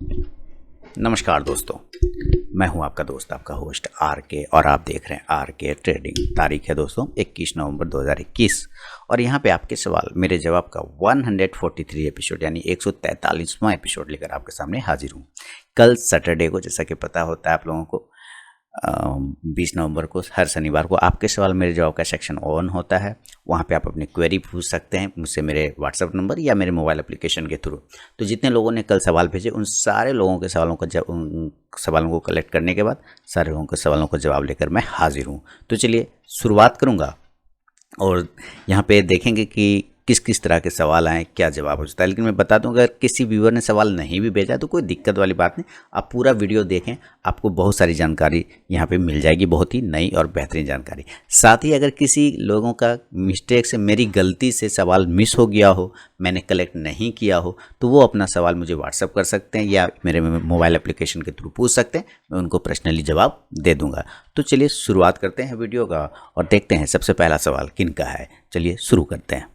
नमस्कार दोस्तों, मैं हूं आपका दोस्त, आपका होस्ट आर के, और आप देख रहे हैं आर के ट्रेडिंग। तारीख है दोस्तों 21 नवंबर 2021 और यहां पे आपके सवाल मेरे जवाब का 143 एपिसोड यानी 143वां एपिसोड लेकर आपके सामने हाजिर हूं। कल सैटरडे को, जैसा कि पता होता है आप लोगों को, 20 नवंबर को हर शनिवार को आपके सवाल मेरे जवाब का सेक्शन ऑन होता है। वहाँ पे आप अपनी क्वेरी पूछ सकते हैं मुझसे मेरे व्हाट्सएप नंबर या मेरे मोबाइल एप्लीकेशन के थ्रू। तो जितने लोगों ने कल सवाल भेजे उन सारे लोगों के सवालों को कलेक्ट करने के बाद सारे लोगों के सवालों का जवाब लेकर मैं हाजिर हूँ। तो चलिए शुरुआत करूँगा और यहाँ पे देखेंगे कि किस किस तरह के सवाल आए, क्या जवाब हो सकता है। लेकिन मैं बता दूं, अगर किसी व्यूअर ने सवाल नहीं भी भेजा तो कोई दिक्कत वाली बात नहीं, आप पूरा वीडियो देखें, आपको बहुत सारी जानकारी यहाँ पे मिल जाएगी, बहुत ही नई और बेहतरीन जानकारी। साथ ही अगर किसी लोगों का मिस्टेक से, मेरी गलती से सवाल मिस हो गया हो, मैंने कलेक्ट नहीं किया हो, तो वो अपना सवाल मुझे व्हाट्सअप कर सकते हैं या मेरे मोबाइल एप्लीकेशन के थ्रू पूछ सकते हैं, मैं उनको पर्सनली जवाब दे दूँगा। तो चलिए शुरुआत करते हैं वीडियो का और देखते हैं सबसे पहला सवाल किन का है। चलिए शुरू करते हैं।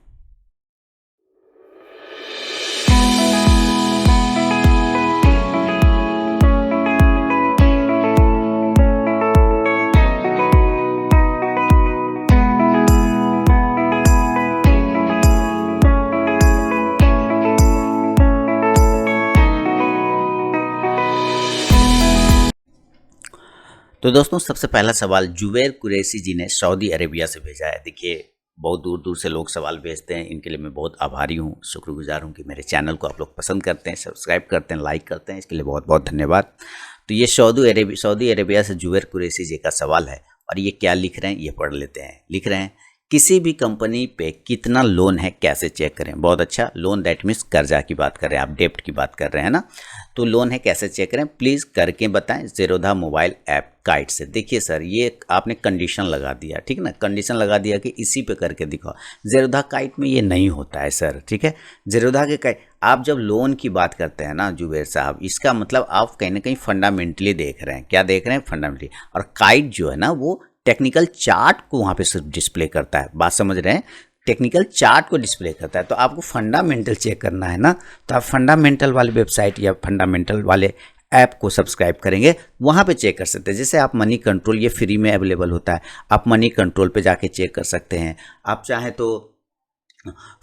तो दोस्तों सबसे पहला सवाल जुबैर कुरैशी जी ने सऊदी अरेबिया से भेजा है। देखिए, बहुत दूर दूर से लोग सवाल भेजते हैं, इनके लिए मैं बहुत आभारी हूँ, शुक्रगुजार हूँ कि मेरे चैनल को आप लोग पसंद करते हैं, सब्सक्राइब करते हैं, लाइक करते हैं, इसके लिए बहुत बहुत धन्यवाद। तो ये सऊदी अरेबिया से जुबैर कुरैशी जी का सवाल है और ये क्या लिख रहे हैं ये पढ़ लेते हैं। लिख रहे हैं, किसी भी कंपनी पे कितना लोन है कैसे चेक करें। बहुत अच्छा, लोन दैट मीन्स कर्जा की बात कर रहे हैं आप, डेप्ट की बात कर रहे हैं ना। तो लोन है कैसे चेक करें, प्लीज़ करके बताएं ज़ेरोधा मोबाइल ऐप काइट से। देखिए सर, ये आपने कंडीशन लगा दिया, ठीक ना, कंडीशन लगा दिया कि इसी पे करके दिखाओ। ज़ेरोधा काइट में ये नहीं होता है सर, ठीक है। ज़ेरोधा के काइट, आप जब लोन की बात करते हैं ना जुबैर साहब, इसका मतलब आप कहीं ना कहीं फंडामेंटली देख रहे हैं। क्या देख रहे हैं? फंडामेंटली। और काइट जो है ना वो टेक्निकल चार्ट को वहाँ पे सिर्फ डिस्प्ले करता है। बात समझ रहे हैं? टेक्निकल चार्ट को डिस्प्ले करता है। तो आपको फंडामेंटल चेक करना है ना, तो आप फंडामेंटल वाली वेबसाइट या फंडामेंटल वाले ऐप को सब्सक्राइब करेंगे, वहाँ पे चेक कर सकते हैं। जैसे आप मनी कंट्रोल, ये फ्री में अवेलेबल होता है, आप मनी कंट्रोल पे जाके चेक कर सकते हैं। आप चाहें तो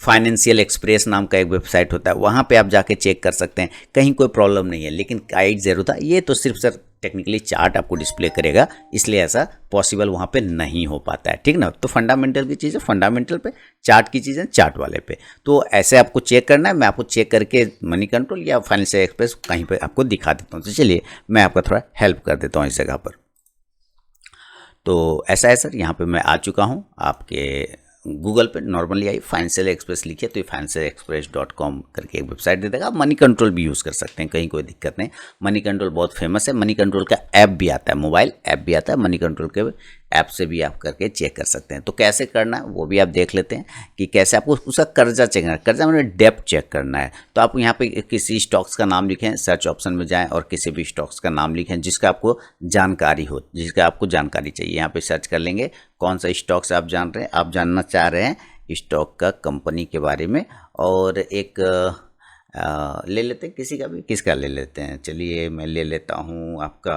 फाइनेंशियल एक्सप्रेस नाम का एक वेबसाइट होता है, वहाँ पे आप जाके चेक कर सकते हैं, कहीं कोई प्रॉब्लम नहीं है। लेकिन काइट ज़रूर था, ये तो सिर्फ सर टेक्निकली चार्ट आपको डिस्प्ले करेगा, इसलिए ऐसा पॉसिबल वहाँ पे नहीं हो पाता है, ठीक ना। तो फंडामेंटल की चीज़ें फंडामेंटल पे, चार्ट की चीज़ें चार्ट वाले पे। तो ऐसे आपको चेक करना है, मैं आपको चेक करके मनी कंट्रोल या फाइनेंशियल एक्सप्रेस कहीं पे आपको दिखा देता हूँ। तो चलिए मैं आपका थोड़ा हेल्प कर देता हूँ इस जगह पर। तो ऐसा है सर, यहाँ पे मैं आ चुका हूँ। आपके गूगल पे नॉर्मली आई फाइनेंशियल एक्सप्रेस लिखिए तो ये financialexpress.com करके एक वेबसाइट दे देगा। आप मनी कंट्रोल भी यूज़ कर सकते हैं, कहीं कोई दिक्कत नहीं। मनी कंट्रोल बहुत फेमस है, मनी कंट्रोल का ऐप भी आता है, मोबाइल ऐप भी आता है, मनी कंट्रोल के ऐप से भी आप करके चेक कर सकते हैं। तो कैसे करना है वो भी आप देख लेते हैं कि कैसे आपको उसका कर्जा चेक करना है। कर्जा मैंने डेप्ट चेक करना है। तो आप यहाँ पे किसी स्टॉक्स का नाम लिखें, सर्च ऑप्शन में जाएं और किसी भी स्टॉक्स का नाम लिखें जिसका आपको जानकारी हो, जिसका आपको जानकारी चाहिए। यहाँ पे सर्च कर लेंगे कौन सा स्टॉक्स आप जान रहे हैं, आप जानना चाह रहे हैं स्टॉक का, कंपनी के बारे में। और एक ले लेते हैं किसी का भी, किसका ले लेते हैं, चलिए मैं ले लेता हूँ आपका,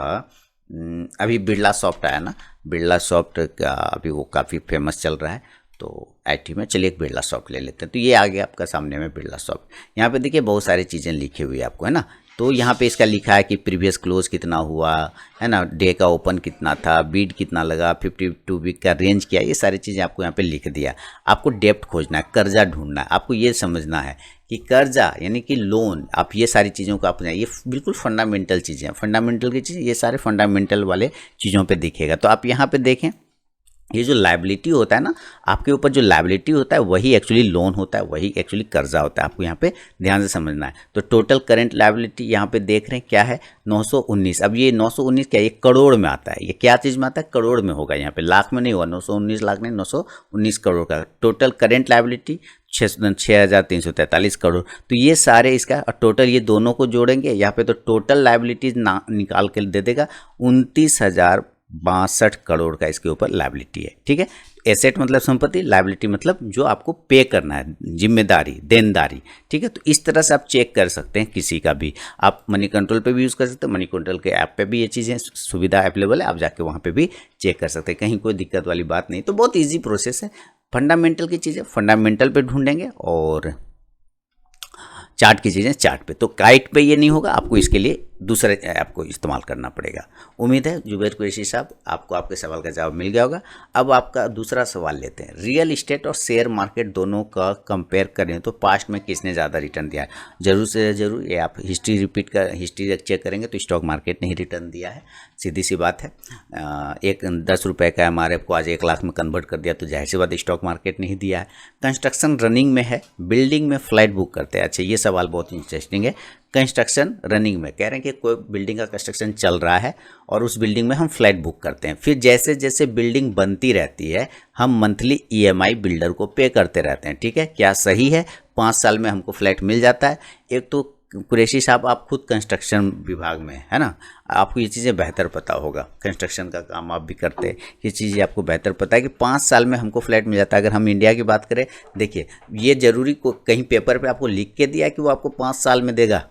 अभी बिरला सॉफ्ट आया ना, बिरला सॉफ्ट का अभी वो काफ़ी फेमस चल रहा है, तो आईटी में चलिए एक बिरला सॉफ्ट ले लेते हैं। तो ये आ गया आपका सामने में बिरला सॉफ्ट। यहाँ पे देखिए बहुत सारी चीज़ें लिखी हुई है आपको, है ना। तो यहाँ पे इसका लिखा है कि प्रीवियस क्लोज कितना हुआ है ना, डे का ओपन कितना था, बीट कितना लगा, 52 वीक का रेंज क्या, ये सारी चीज़ें आपको यहाँ पे लिख दिया। आपको डेप्ट खोजना है, कर्जा ढूंढना है, आपको ये समझना है कि कर्जा यानी कि लोन, आप ये सारी चीज़ों को आप, ये बिल्कुल फंडामेंटल चीज़ें हैं, फंडामेंटल की चीज़, ये सारे फंडामेंटल वाले चीज़ों पे दिखेगा। तो आप यहाँ पे देखें, ये जो लायबिलिटी होता है ना, आपके ऊपर जो लायबिलिटी होता है वही एक्चुअली लोन होता है, वही एक्चुअली कर्जा होता है। आपको यहाँ पे ध्यान से समझना है। तो टोटल करंट लायबिलिटी यहाँ पे देख रहे हैं क्या है, 919। अब ये 919 क्या है, ये करोड़ में आता है। ये क्या चीज़ में आता है, करोड़ में होगा, यहाँ पे लाख में नहीं होगा। 919 लाख नहीं, 919 करोड़ का टोटल करंट लायबिलिटी 6,343 करोड़। तो ये सारे इसका टोटल, ये दोनों को जोड़ेंगे यहाँ पे तो टोटल लायबिलिटीज निकाल के दे देगा 29,000 62 करोड़ का इसके ऊपर लायबिलिटी है। ठीक है, एसेट मतलब संपत्ति, लायबिलिटी मतलब जो आपको पे करना है, जिम्मेदारी, देनदारी। ठीक है, तो इस तरह से आप चेक कर सकते हैं किसी का भी। आप मनी कंट्रोल पे भी यूज़ कर सकते हैं, मनी कंट्रोल के ऐप पे भी ये चीज़ें सुविधा अवेलेबल है, आप जाके वहाँ पे भी चेक कर सकते हैं, कहीं कोई दिक्कत वाली बात नहीं। तो बहुत ईजी प्रोसेस है, फंडामेंटल की चीज़ें फंडामेंटल पे ढूंढेंगे और चार्ट की चीज़ें चार्ट पे। तो काइट पे ये नहीं होगा, आपको इसके लिए दूसरे ऐप को इस्तेमाल करना पड़ेगा। उम्मीद है जुबैर कुरैशी साहब आपको आपके सवाल का जवाब मिल गया होगा। अब आपका दूसरा सवाल लेते हैं, रियल इस्टेट और शेयर मार्केट दोनों का कंपेयर करें तो पास्ट में किसने ज़्यादा रिटर्न दिया है। जरूर से ज़रूर ये आप हिस्ट्री चेक करेंगे तो स्टॉक मार्केट ने ही रिटर्न दिया है, सीधी सी बात है। एक 10 रुपये का MRF को आज 1 लाख में कन्वर्ट कर दिया तो जाहिर सी बात स्टॉक मार्केट ने ही दिया है। कंस्ट्रक्शन रनिंग में है, बिल्डिंग में फ्लैट बुक करते हैं। अच्छा, ये सवाल बहुत इंटरेस्टिंग है। कंस्ट्रक्शन रनिंग में कह रहे हैं कि कोई बिल्डिंग का कंस्ट्रक्शन चल रहा है और उस बिल्डिंग में हम फ्लैट बुक करते हैं, फिर जैसे जैसे बिल्डिंग बनती रहती है हम मंथली EMI बिल्डर को पे करते रहते हैं। ठीक है, क्या सही है? 5 साल में हमको फ्लैट मिल जाता है। एक तो कुरैशी साहब आप खुद कंस्ट्रक्शन विभाग में है ना, आपको ये चीज़ें बेहतर पता होगा, कंस्ट्रक्शन का काम आप भी करते हैं, ये चीज़ें आपको बेहतर पता है कि 5 साल में हमको फ्लैट मिल जाता है। अगर हम इंडिया की बात करें, देखिए ये ज़रूरी को कहीं पेपर पे आपको लिख के दिया है कि वो आपको 5 साल में देगा।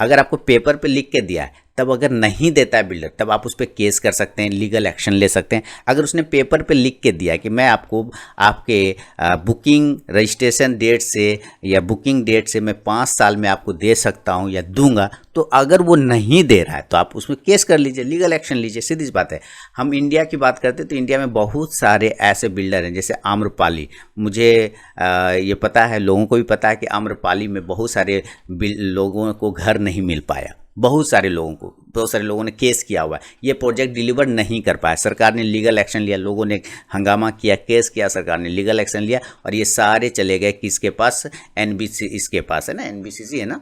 अगर आपको पेपर पे लिख के दिया है तब अगर नहीं देता है बिल्डर, तब आप उस पर केस कर सकते हैं, लीगल एक्शन ले सकते हैं। अगर उसने पेपर पे लिख के दिया कि मैं आपको आपके बुकिंग रजिस्ट्रेशन डेट से या बुकिंग डेट से मैं 5 साल में आपको दे सकता हूं या दूंगा, तो अगर वो नहीं दे रहा है तो आप उसमें केस कर लीजिए, लीगल एक्शन लीजिए, सीधी सी बात है। हम इंडिया की बात करते हैं तो इंडिया में बहुत सारे ऐसे बिल्डर हैं, जैसे आम्रपाली। मुझे ये पता है, लोगों को भी पता है कि आम्रपाली में बहुत सारे लोगों को घर नहीं मिल पाया, बहुत सारे लोगों ने केस किया हुआ है, ये प्रोजेक्ट डिलीवर नहीं कर पाया। सरकार ने लीगल एक्शन लिया, लोगों ने हंगामा किया, केस किया, सरकार ने लीगल एक्शन लिया और ये सारे चले गए किसके पास? NBC, इसके पास है ना, NBCC है ना,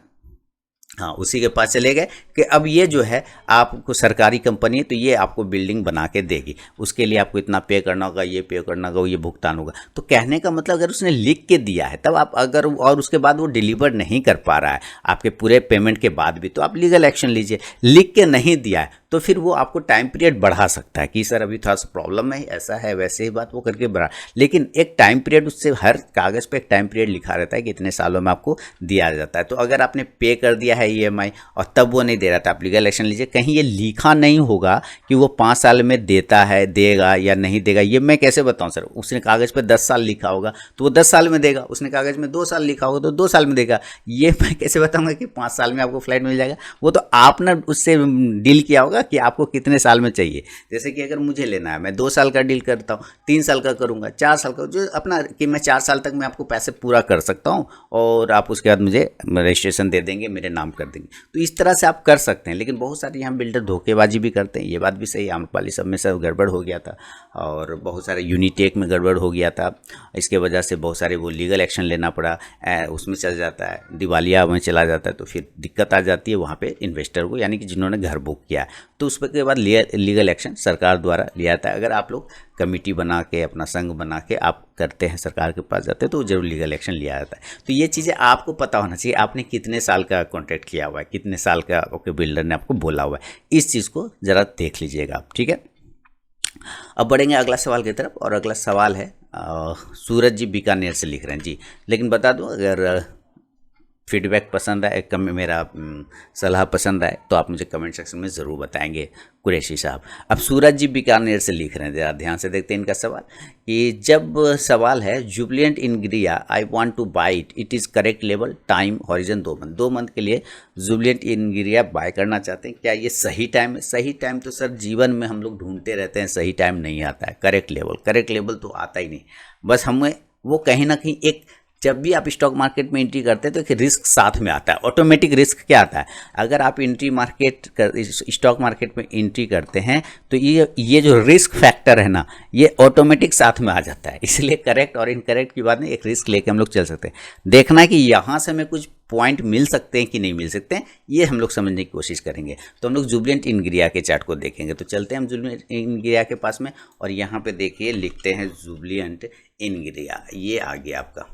हाँ उसी के पास चले गए कि अब ये जो है आपको सरकारी कंपनी है तो ये आपको बिल्डिंग बना के देगी, उसके लिए आपको इतना पे करना होगा, ये पे करना होगा, ये भुगतान होगा। तो कहने का मतलब अगर उसने लिख के दिया है तब आप अगर और उसके बाद वो डिलीवर नहीं कर पा रहा है आपके पूरे पेमेंट के बाद भी, तो आप लीगल एक्शन लीजिए। लिख के नहीं दिया है तो फिर वो आपको टाइम पीरियड बढ़ा सकता है कि सर अभी थोड़ा सा प्रॉब्लम है, ऐसा है, वैसे ही बात वो करके बढ़ा, लेकिन एक टाइम पीरियड उससे हर कागज़ पे एक टाइम पीरियड लिखा रहता है कि इतने सालों में आपको दिया जाता है। तो अगर आपने पे कर दिया है EMI और तब वो नहीं दे रहा था, आप लीगल एक्शन लीजिए। कहीं ये लिखा नहीं होगा कि वो 5 साल में देता है, देगा या नहीं देगा, ये मैं कैसे बताऊँ सर? उसने कागज़ पर 10 साल लिखा होगा तो वो 10 साल में देगा, उसने कागज़ में 2 साल लिखा होगा तो 2 साल में देगा। ये मैं कैसे बताऊँगा कि 5 साल में आपको फ्लैट मिल जाएगा? वो तो आपने उससे डील किया होगा कि आपको कितने साल में चाहिए। जैसे कि अगर मुझे लेना है, मैं 2 साल का डील करता हूँ, 3 साल का करूँगा, 4 साल का, जो अपना कि मैं 4 साल तक मैं आपको पैसे पूरा कर सकता हूँ और आप उसके बाद मुझे रजिस्ट्रेशन दे देंगे, मेरे नाम कर देंगे। तो इस तरह से आप कर सकते हैं। लेकिन बहुत सारे यहाँ बिल्डर धोखेबाजी भी करते हैं, ये बात भी सही है। आम्रपाली सब में सब गड़बड़ हो गया था और बहुत सारे यूनिटेक में गड़बड़ हो गया था, इसके वजह से बहुत सारे वो लीगल एक्शन लेना पड़ा, उसमें चल जाता है, दिवालिया में चला जाता है, तो फिर दिक्कत आ जाती है वहाँ पे इन्वेस्टर को, यानी कि जिन्होंने घर बुक किया। तो उस के बाद लीगल एक्शन सरकार द्वारा लिया जाता है। अगर आप लोग कमेटी बना के, अपना संघ बना के आप करते हैं, सरकार के पास जाते हैं, तो जरूर लीगल एक्शन लिया जाता है। तो ये चीज़ें आपको पता होना चाहिए, आपने कितने साल का कॉन्ट्रैक्ट किया हुआ है, कितने साल का आपके बिल्डर ने आपको बोला हुआ है, इस चीज़ को ज़रा देख लीजिएगा आप। ठीक है, अब बढ़ेंगे अगला सवाल की तरफ और अगला सवाल है सूरज जी बीकानेर से लिख रहे हैं जी। लेकिन बता दूं, अगर फीडबैक पसंद आए, मेरा सलाह पसंद आए तो आप मुझे कमेंट सेक्शन में ज़रूर बताएंगे कुरैशी साहब। अब सूरज जी बीकानेर से लिख रहे हैं, ज़रा ध्यान से देखते हैं इनका सवाल। कि जब सवाल है Jubilant Ingrevia I want to buy it, it is correct level, time, horizon 2 month के लिए जुबिलेंट इंग्रिया बाय करना चाहते हैं, क्या ये सही टाइम है? सही टाइम तो सर जीवन में हम लोग ढूंढते रहते हैं, सही टाइम नहीं आता है। करेक्ट लेवल तो आता ही नहीं, बस हमें वो कहीं ना कहीं एक, जब भी आप स्टॉक मार्केट में एंट्री करते हैं तो एक रिस्क साथ में आता है। ऑटोमेटिक रिस्क क्या आता है? अगर आप स्टॉक मार्केट में एंट्री करते हैं तो ये जो रिस्क फैक्टर है ना, ये ऑटोमेटिक साथ में आ जाता है। इसलिए करेक्ट और इनकरेक्ट की बात नहीं, एक रिस्क लेके हम लोग चल सकते हैं। देखना है कि यहाँ से हमें कुछ पॉइंट मिल सकते हैं कि नहीं मिल सकते हैं, ये हम लोग समझने की कोशिश करेंगे। तो हम लोग जुबिलेंट इंग्रिया के चार्ट को देखेंगे। तो चलते हैं हम जुबिलेंट इंग्रिया के पास में और यहाँ पे देखिए लिखते हैं जुबिलेंट इंग्रिया, ये आ गया आपका।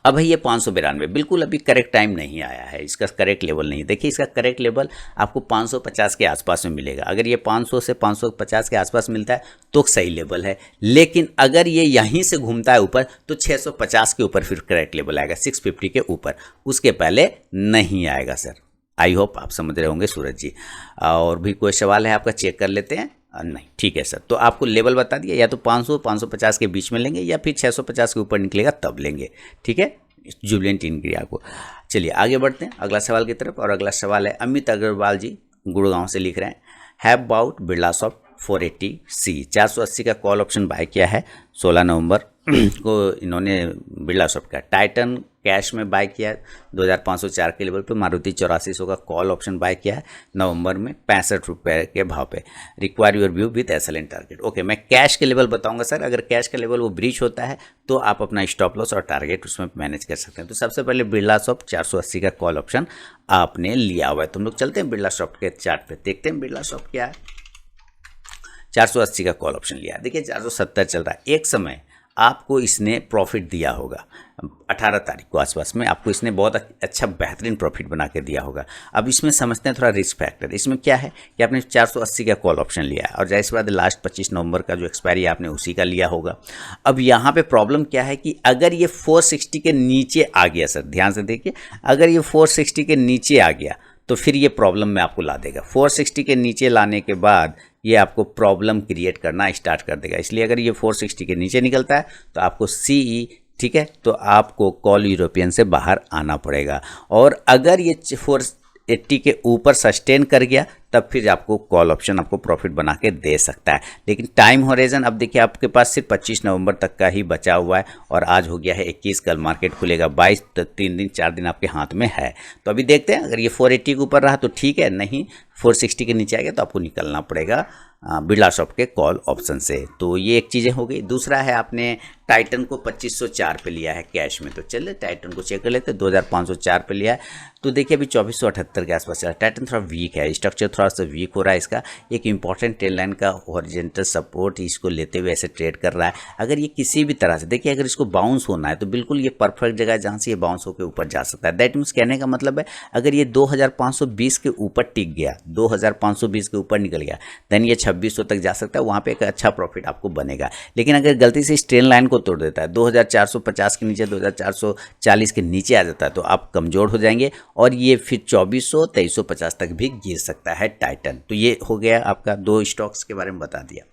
अब है ये 592, बिल्कुल अभी करेक्ट टाइम नहीं आया है, इसका करेक्ट लेवल नहीं। देखिए इसका करेक्ट लेवल आपको 550 के आसपास में मिलेगा। अगर ये 500 से 550 के आसपास मिलता है तो सही लेवल है, लेकिन अगर ये यहीं से घूमता है ऊपर तो 650 के ऊपर फिर करेक्ट लेवल आएगा, 650 के ऊपर, उसके पहले नहीं आएगा सर। आई होप आप समझ रहे होंगे सूरज जी। और भी कोई सवाल है आपका, चेक कर लेते हैं। नहीं, ठीक है सर। तो आपको लेवल बता दिया, या तो 500 550 के बीच में लेंगे या फिर 650 के ऊपर निकलेगा तब लेंगे, ठीक है, जुबिलेंट इंक्रिया को। चलिए आगे बढ़ते हैं अगला सवाल की तरफ। और अगला सवाल है अमित अग्रवाल जी गुड़गांव से लिख रहे हैं, हैव बाउट बिरलासॉफ्ट 480C 480 का कॉल ऑप्शन बाय किया है 16 नवंबर को इन्होंने बिरलासॉफ्ट का। टाइटन कैश में बाय किया है 2504 के लेवल पे। मारुति 8400 का कॉल ऑप्शन बाय किया है नवंबर में 65 रुपये के भाव पे। Require your view with SLN target. Okay, मैं कैश के लेवल बताऊंगा सर। अगर कैश का लेवल वो ब्रीच होता है तो आप अपना स्टॉप लॉस और टारगेट उसमें मैनेज कर सकते हैं। तो सबसे पहले बिरलासॉफ्ट 480 का कॉल ऑप्शन आपने लिया हुआ है। तो हम लोग चलते हैं बिरलासॉफ्ट के चार्ट पे, देखते हैं बिरलासॉफ्ट क्या है। 480 का कॉल ऑप्शन लिया, देखिए 470 चल रहा है। एक समय आपको इसने प्रॉफिट दिया होगा 18 तारीख को आसपास में, आपको इसने बहुत अच्छा बेहतरीन प्रॉफिट बना के दिया होगा। अब इसमें समझते हैं थोड़ा रिस्क फैक्टर। इसमें क्या है कि आपने 480 का कॉल ऑप्शन लिया है और जाहिर सी बात लास्ट 25 नवंबर का जो एक्सपायरी है आपने उसी का लिया होगा। अब यहाँ पे प्रॉब्लम क्या है कि अगर ये 460 के नीचे आ गया, सर ध्यान से देखिए, अगर ये 460 के नीचे आ गया तो फिर ये प्रॉब्लम में आपको ला देगा। 460 के नीचे लाने के बाद ये आपको प्रॉब्लम क्रिएट करना स्टार्ट कर देगा। इसलिए अगर ये 460 के नीचे निकलता है तो आपको सीई, ठीक है, तो आपको कॉल यूरोपियन से बाहर आना पड़ेगा। और अगर ये 480 के ऊपर सस्टेन कर गया तब फिर आपको कॉल ऑप्शन आपको प्रॉफिट बना के दे सकता है। लेकिन टाइम होराइजन अब देखिए आपके पास सिर्फ 25 नवंबर तक का ही बचा हुआ है और आज हो गया है 21, कल मार्केट खुलेगा 22, तो 3 दिन 4 दिन आपके हाथ में है। तो अभी देखते हैं, अगर ये 480 के ऊपर रहा तो ठीक है, नहीं 460 के नीचे आ गया तो आपको निकलना पड़ेगा बिरलासॉफ्ट के कॉल ऑप्शन से। तो ये एक चीज़ें हो गई। दूसरा है आपने टाइटन को 2504 पे लिया है कैश में। तो चलिए टाइटन को चेक कर लेते हैं। 2504 पे लिया है तो देखिए अभी 2478 के आसपास चला। टाइटन थोड़ा वीक है, स्ट्रक्चर थोड़ा सा वीक हो रहा है इसका। एक इंपॉर्टेंट टेल लाइन का हॉरिजॉन्टल सपोर्ट इसको लेते हुए ऐसे ट्रेड कर रहा है। अगर ये किसी भी तरह से देखिए, अगर इसको बाउंस होना है तो बिल्कुल ये परफेक्ट जगह है जहाँ से ये बाउंस होकर ऊपर जा सकता है। दैट मीन्स कहने का मतलब है अगर ये 2520 के ऊपर टिक गया, 2520 के ऊपर निकल गया, देन ये 2600 तक जा सकता है। वहाँ पे एक अच्छा प्रॉफिट आपको बनेगा। लेकिन अगर गलती से इस ट्रेन लाइन को तोड़ देता है, 2450 के नीचे 2440 के नीचे आ जाता है तो आप कमज़ोर हो जाएंगे और ये फिर 2400 2350 तक भी गिर सकता है टाइटन। तो ये हो गया आपका 2 स्टॉक्स के बारे में बता दिया।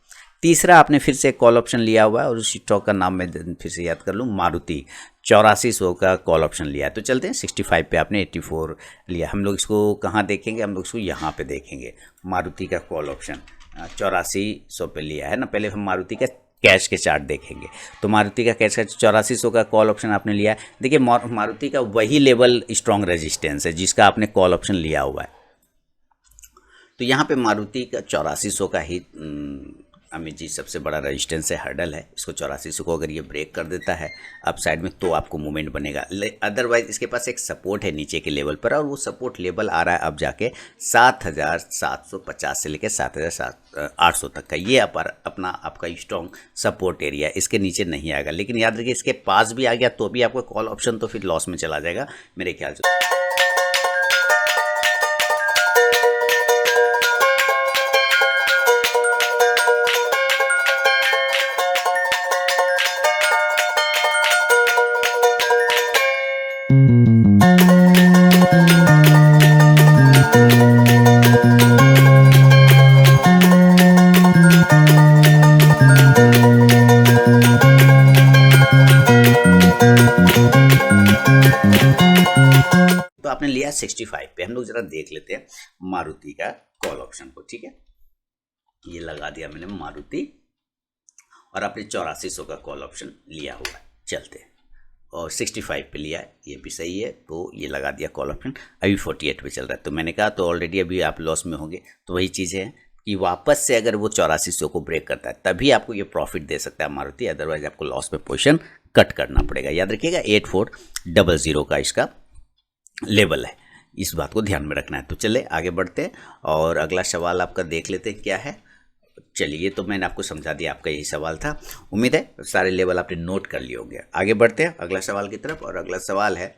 तीसरा आपने फिर से कॉल ऑप्शन लिया हुआ है और उस स्टॉक का नाम मैं फिर से याद कर लूँ, मारुति 8400 का कॉल ऑप्शन लिया है। तो चलते हैं 65 पे आपने 84 लिया। हम लोग इसको कहाँ देखेंगे, हम लोग इसको यहाँ पे देखेंगे। मारुति का कॉल ऑप्शन 8400 पे लिया है ना। पहले हम मारुति का कैश के चार्ट देखेंगे। तो मारुति का कैश का 8400 का कॉल ऑप्शन आपने लिया है। देखिए मारुति का वही लेवल स्ट्रॉन्ग रेजिस्टेंस है जिसका आपने कॉल ऑप्शन लिया हुआ है। तो यहाँ पे मारुति का 8400 का ही अमित जी सबसे बड़ा रेजिस्टेंस है, हर्डल है। इसको 8400 को अगर ये ब्रेक कर देता है अप साइड में तो आपको मूवमेंट बनेगा। अदरवाइज इसके पास एक सपोर्ट है नीचे के लेवल पर और वो सपोर्ट लेवल आ रहा है अब जाके 7750 से लेकर 7800 तक का। ये अपना आपका स्ट्रॉन्ग सपोर्ट एरिया, इसके नीचे नहीं आएगा। लेकिन याद रखिए इसके पास भी आ गया तो भी आपका कॉल ऑप्शन तो फिर लॉस में चला जाएगा मेरे ख्याल से। तो आपने लिया 65 पे। हम लोग जरा देख लेते हैं मारुति का कॉल ऑप्शन को, ठीक है। ये लगा दिया मैंने मारुति और आपने 8400 का कॉल ऑप्शन लिया हुआ है। चलते हैं और 65 पे लिया है, ये भी सही है। तो ये लगा दिया कॉल ऑप्शन, अभी 48 पे चल रहा है। तो मैंने कहा तो ऑलरेडी अभी आप लॉस में होंगे। तो वही चीज़ है कि वापस से अगर वो 8400 को ब्रेक करता है तभी आपको ये प्रॉफिट दे सकता है मारुति, अदरवाइज आपको लॉस में पोजीशन कट करना पड़ेगा। याद रखिएगा 8400 का इसका लेवल है, इस बात को ध्यान में रखना है। तो चले आगे बढ़ते हैं और अगला सवाल आपका देख लेते हैं क्या है। चलिए, तो मैंने आपको समझा दिया, आपका यही सवाल था। उम्मीद है सारे लेवल आपने नोट कर लिए होंगे। आगे बढ़ते हैं अगला सवाल की तरफ, और अगला सवाल है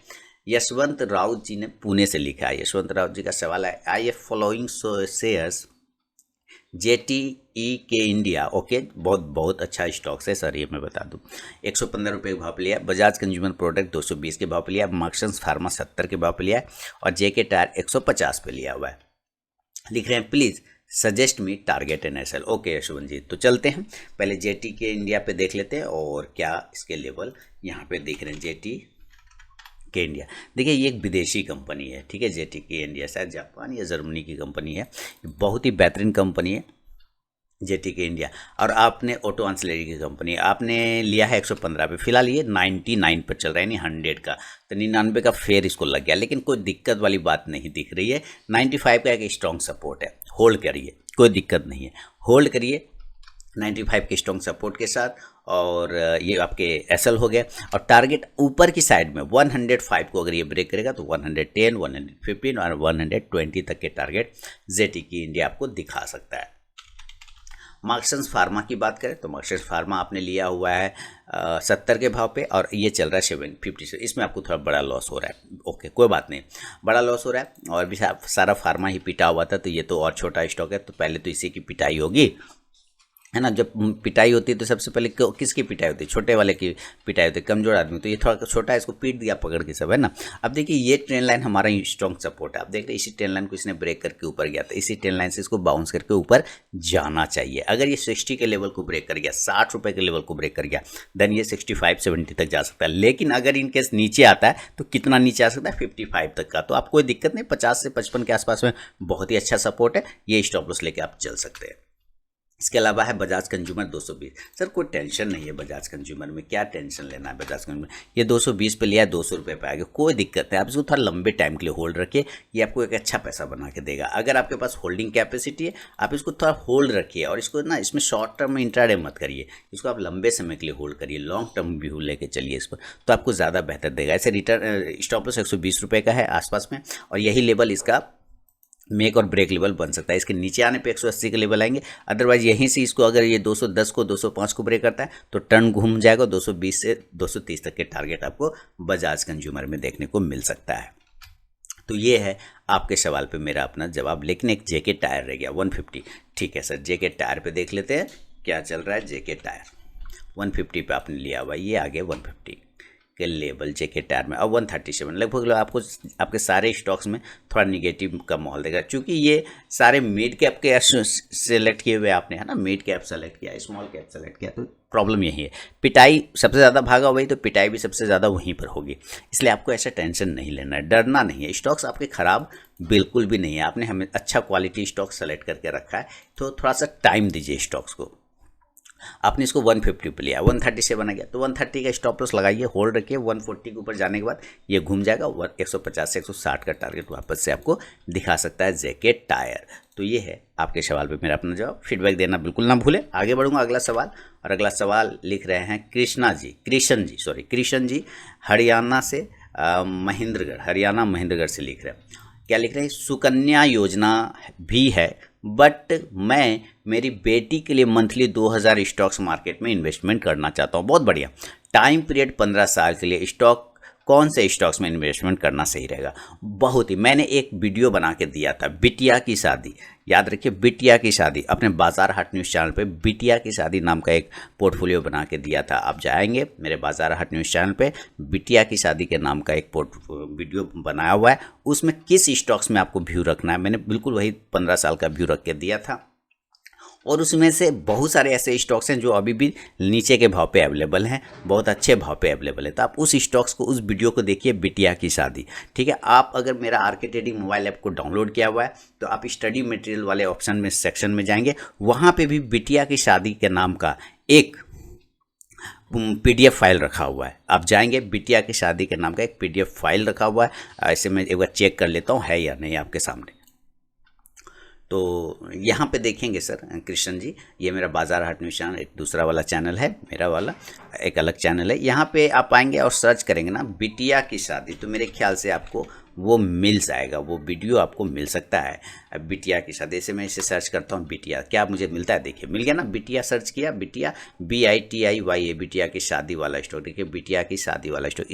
यशवंत राउत जी ने पुणे से लिखा है। यशवंत राउत जी का सवाल है, I F following shares JTE के इंडिया, ओके, बहुत बहुत अच्छा स्टॉक्स है सर, ये मैं बता दूं। 115 रुपये के भाव पे लिया। बजाज कंज्यूमर प्रोडक्ट 220 के भाव पे लिया। मार्क्संस फार्मा 70 के भाव पे लिया है, और JK टायर 150 पे लिया हुआ है। लिख रहे हैं please suggest me target and SL। Okay Yashwant ji, तो चलते हैं पहले JT के इंडिया पे देख लेते हैं, और क्या इसके लेवल यहाँ पे देख रहे हैं। JT के इंडिया, देखिए ये एक विदेशी कंपनी है, ठीक है। JT के इंडिया शायद जापान या जर्मनी की कंपनी है, बहुत ही बेहतरीन कंपनी है JT के इंडिया। और आपने ऑटो आंसलेरी की कंपनी आपने लिया है 115 पे, फिलहाल ये 99 पर चल रहा है, यानी 100 का, तो 99 का फेयर इसको लग गया, लेकिन कोई दिक्कत वाली बात नहीं दिख रही है। 95 का एक स्ट्रॉन्ग सपोर्ट है, होल्ड करिए, कोई दिक्कत नहीं है, होल्ड करिए 95 के स्ट्रॉन्ग सपोर्ट के साथ। और ये आपके SL हो गया, और टारगेट ऊपर की साइड में 105 को अगर ये ब्रेक करेगा तो 110, 115 और 120 तक के टारगेट JT की इंडिया आपको दिखा सकता है। मार्क्संस फार्मा की बात करें तो मार्क्संस फार्मा आपने लिया हुआ है 70 के भाव पे, और ये चल रहा है 750 से। इसमें आपको थोड़ा बड़ा लॉस हो रहा है, ओके कोई बात नहीं, बड़ा लॉस हो रहा है, और भी सारा फार्मा ही पिटा हुआ था, तो ये तो और छोटा स्टॉक है, तो पहले तो इसी की पिटाई होगी, है ना। जब पिटाई होती है तो सबसे पहले किसकी पिटाई होती है, छोटे वाले की पिटाई होती है, कमजोर आदमी। तो ये थोड़ा छोटा है, इसको पीट दिया पकड़ के सब, है ना। अब देखिए ये ट्रेंड लाइन हमारा स्ट्रॉन्ग सपोर्ट है, आप देख रहे हैं इसी ट्रेंड लाइन को इसने ब्रेक करके ऊपर गया था, इसी ट्रेंड लाइन से इसको बाउंस करके ऊपर जाना चाहिए। अगर ये 60 के लेवल को ब्रेक कर गया, 60 रुपये के लेवल को ब्रेक कर गया, देन ये 65-70 तक जा सकता है। लेकिन अगर इनकेस नीचे आता है तो कितना नीचे आ सकता है, 55 तक का, तो आप कोई दिक्कत नहीं, 50 से 55 के आसपास में बहुत ही अच्छा सपोर्ट है, ये स्टॉप लॉस लेके आप चल सकते हैं। इसके अलावा है बजाज कंज्यूमर 220। सर कोई टेंशन नहीं है बजाज कंज्यूमर में, क्या टेंशन लेना है बजाज कंज्यूमर, ये 220 पे लिया है, 200 रुपये पे आएगा, कोई दिक्कत नहीं, आप इसको थोड़ा लंबे टाइम के लिए होल्ड रखिए, ये आपको एक अच्छा पैसा बना के देगा। अगर आपके पास होल्डिंग कैपेसिटी है, आप इसको थोड़ा होल्ड रखिए, और इसको ना इसमें शॉर्ट टर्म में इंट्राडे मत करिए, इसको आप लंबे समय के लिए होल्ड करिए, लॉन्ग टर्म व्यू लेके चलिए इस पर, तो आपको ज़्यादा बेहतर देगा। ऐसे रिटर्न स्टॉप लॉस 120 रुपये का है आसपास में, और यही लेवल इसका मेक और ब्रेक लेवल बन सकता है। इसके नीचे आने पे 180 के लेवल आएंगे, अदरवाइज यहीं से इसको अगर ये 210 को 205 को ब्रेक करता है तो टर्न घूम जाएगा, 220 से 230 तक के टारगेट आपको बजाज कंज्यूमर में देखने को मिल सकता है। तो ये है आपके सवाल पे मेरा अपना जवाब। लेकिन एक JK टायर रह गया 150, ठीक है सर, JK टायर पे देख लेते हैं क्या चल रहा है। JK टायर 150 पे आपने लिया हुआ, ये आ गया 150 के लेवल JK टायर में, और 137 लगभग आपको आपके सारे स्टॉक्स में थोड़ा निगेटिव का माहौल देगा, क्योंकि ये सारे मिड कैप के सेलेक्ट किए हुए आपने, है ना, मिड कैप सेलेक्ट किया, स्मॉल कैप सेलेक्ट किया, तो प्रॉब्लम यही है, पिटाई सबसे ज़्यादा भागा हुआ, तो पिटाई भी सबसे ज़्यादा वहीं पर होगी। इसलिए आपको ऐसा टेंशन नहीं लेना है, डरना नहीं है, स्टॉक्स आपके ख़राब बिल्कुल भी नहीं है, आपने हमें अच्छा क्वालिटी स्टॉक सेलेक्ट करके रखा है, तो थोड़ा सा टाइम दीजिए स्टॉक्स को। आपने इसको 150 पे लिया, 137 आ गया, तो 130 का स्टॉप लॉस लगाइए, होल्ड रखिए, 140 के ऊपर जाने के बाद ये घूम जाएगा, 150 से 160 का टारगेट वापस से आपको दिखा सकता है JK टायर। तो ये है आपके सवाल पे मेरा अपना जवाब, फीडबैक देना बिल्कुल ना भूलें। आगे बढ़ूंगा अगला सवाल, और अगला सवाल लिख रहे हैं कृष्ण जी हरियाणा से, हरियाणा महेंद्रगढ़ से लिख रहे हैं। क्या लिख रहे हैं, सुकन्या योजना भी है, बट मैं मेरी बेटी के लिए मंथली 2000 स्टॉक्स मार्केट में इन्वेस्टमेंट करना चाहता हूँ। बहुत बढ़िया, टाइम पीरियड 15 साल के लिए, स्टॉक कौन से स्टॉक्स में इन्वेस्टमेंट करना सही रहेगा। बहुत ही, मैंने एक वीडियो बना के दिया था, बिटिया की शादी, याद रखिए बिटिया की शादी, अपने बाजार हाट न्यूज़ चैनल पे बिटिया की शादी नाम का एक पोर्टफोलियो बना के दिया था। आप जाएंगे मेरे बाजार हाट न्यूज़ चैनल पे, बिटिया की शादी के नाम का एक वीडियो बनाया हुआ है, उसमें किस स्टॉक्स में आपको व्यू रखना है, मैंने बिल्कुल वही 15 साल का व्यू रख के दिया था। और उसमें से बहुत सारे ऐसे स्टॉक्स हैं जो अभी भी नीचे के भाव पे अवेलेबल हैं, बहुत अच्छे भाव पे अवेलेबल है, तो आप उस स्टॉक्स को, उस वीडियो को देखिए, बिटिया की शादी, ठीक है। आप अगर मेरा RK ट्रेडिंग मोबाइल ऐप को डाउनलोड किया हुआ है तो आप स्टडी मटेरियल वाले ऑप्शन में सेक्शन में जाएंगे, वहाँ पे भी बिटिया की शादी के नाम का एक PDF फाइल रखा हुआ है, आप जाएंगे, बिटिया की शादी के नाम का एक PDF फाइल रखा हुआ है। ऐसे मैं एक बार चेक कर लेता हूँ है या नहीं आपके सामने। तो यहाँ पे देखेंगे सर कृष्ण जी, ये मेरा बाजार हाट न्यूज़ चैनल, एक दूसरा वाला चैनल है, मेरा वाला एक अलग चैनल है। यहाँ पे आप आएंगे और सर्च करेंगे ना बिटिया की शादी, तो मेरे ख्याल से आपको वो मिल जाएगा, वो वीडियो आपको मिल सकता है। अब बिटिया के साथ जैसे मैं इसे सर्च करता हूँ, बिटिया क्या मुझे मिलता है, देखिए मिल गया ना, बिटिया सर्च किया, बिटिया BITIYA, बिटिया की शादी वाला स्टॉक, देखिए बिटिया की शादी वाला स्टॉक,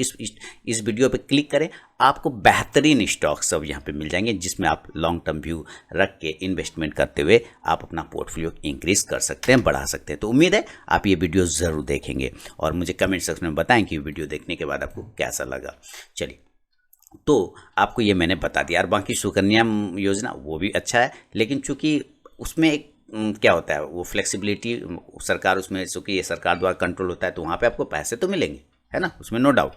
इस वीडियो पे क्लिक करें, आपको बेहतरीन स्टॉक सब यहाँ पे मिल जाएंगे, जिसमें आप लॉन्ग टर्म व्यू रख के इन्वेस्टमेंट करते हुए आप अपना पोर्टफोलियो इंक्रीज कर सकते हैं, बढ़ा सकते हैं। तो उम्मीद है आप ये वीडियो ज़रूर देखेंगे और मुझे कमेंट सेक्शन में बताएं कि वीडियो देखने के बाद आपको कैसा लगा। चलिए, तो आपको ये मैंने बता दिया। और बाकी सुकन्या योजना वो भी अच्छा है, लेकिन चूंकि उसमें एक क्या होता है, वो फ्लेक्सिबिलिटी सरकार उसमें, चूँकि ये सरकार द्वारा कंट्रोल होता है, तो वहाँ पे आपको पैसे तो मिलेंगे, है ना, उसमें नो डाउट।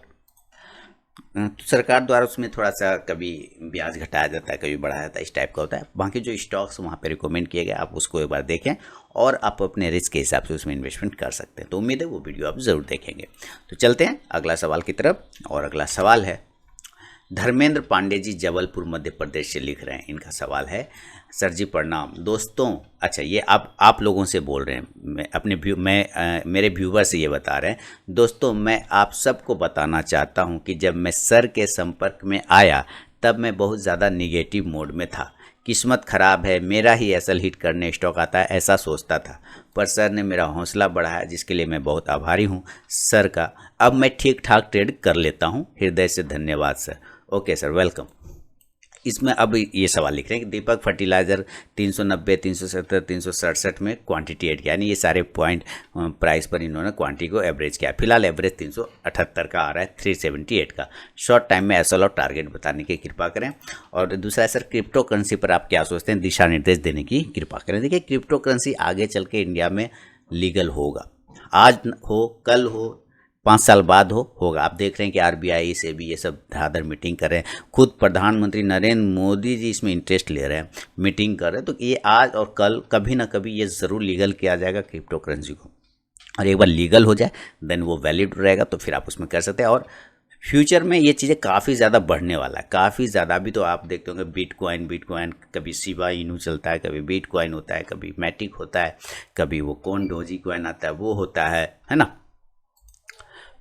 तो सरकार द्वारा उसमें थोड़ा सा कभी ब्याज घटाया जाता है, कभी बढ़ाया जाता है, इस टाइप का होता है। बाकी जो स्टॉक्स वहाँ पे रिकमेंड किए गए, आप उसको एक बार देखें और आप अपने रिस्क के हिसाब से उसमें इन्वेस्टमेंट कर सकते हैं। तो उम्मीद है वो वीडियो आप ज़रूर देखेंगे। तो चलते हैं अगला सवाल की तरफ, और अगला सवाल है धर्मेंद्र पांडे जी, जबलपुर मध्य प्रदेश से लिख रहे हैं। इनका सवाल है, सर जी प्रणाम दोस्तों, अच्छा ये आप लोगों से बोल रहे हैं, मैं अपने मेरे व्यूवर से ये बता रहे हैं, दोस्तों मैं आप सबको बताना चाहता हूं कि जब मैं सर के संपर्क में आया तब मैं बहुत ज़्यादा निगेटिव मोड में था, किस्मत ख़राब है, मेरा ही असल हिट करने स्टॉक आता है ऐसा सोचता था, पर सर ने मेरा हौसला बढ़ाया, जिसके लिए मैं बहुत आभारी हूँ सर का। अब मैं ठीक ठाक ट्रेड कर लेता हूँ, हृदय से धन्यवाद सर। Okay sir, welcome. इसमें अब ये सवाल लिख रहे हैं कि दीपक फर्टिलाइज़र 390, 370, 367 में क्वांटिटी ऐड किया, यानी ये सारे पॉइंट प्राइस पर इन्होंने क्वांटिटी को एवरेज किया। फिलहाल एवरेज 378 का आ रहा है, 378 का। शॉर्ट टाइम में एसएल और टारगेट बताने की कृपा करें। और दूसरा सर, क्रिप्टो करेंसी पर आप क्या सोचते हैं, दिशा निर्देश देने की कृपा करें। देखिए क्रिप्टो करेंसी आगे चल के इंडिया में लीगल होगा, आज हो कल हो 5 साल बाद होगा। आप देख रहे हैं कि RBI से भी ये सब धड़ाधड़ मीटिंग कर रहे हैं, खुद प्रधानमंत्री नरेंद्र मोदी जी इसमें इंटरेस्ट ले रहे हैं, मीटिंग कर रहे हैं। तो ये आज और कल कभी ना कभी ये ज़रूर लीगल किया जाएगा क्रिप्टो करेंसी को, और एक बार लीगल हो जाए देन वो वैलिड रहेगा, तो फिर आप उसमें कर सकते हैं। और फ्यूचर में ये चीज़ें काफ़ी ज़्यादा बढ़ने वाला है, काफ़ी ज़्यादा। अभी तो आप देखते होंगे बिटकॉइन कभी शिबा इनू चलता है, कभी बिटकॉइन होता है, कभी मैटिक होता है, कभी वो कौन डोजी कॉइन आता है वो होता है ना।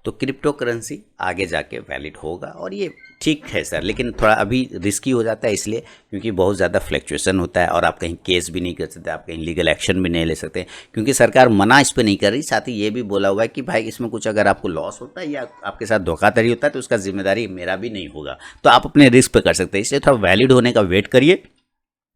तो क्रिप्टो करेंसी आगे जाके वैलिड होगा, और ये ठीक है सर, लेकिन थोड़ा अभी रिस्की हो जाता है, इसलिए क्योंकि बहुत ज़्यादा फ्लक्चुएशन होता है, और आप कहीं केस भी नहीं कर सकते, आप कहीं लीगल एक्शन भी नहीं ले सकते, क्योंकि सरकार मना इस पर नहीं कर रही। साथ ही ये भी बोला हुआ है कि भाई इसमें कुछ अगर आपको लॉस होता है या आपके साथ धोखाधड़ी होता है तो उसका जिम्मेदारी मेरा भी नहीं होगा, तो आप अपने रिस्क पे कर सकते हैं। इसलिए थोड़ा वैलिड होने का वेट करिए,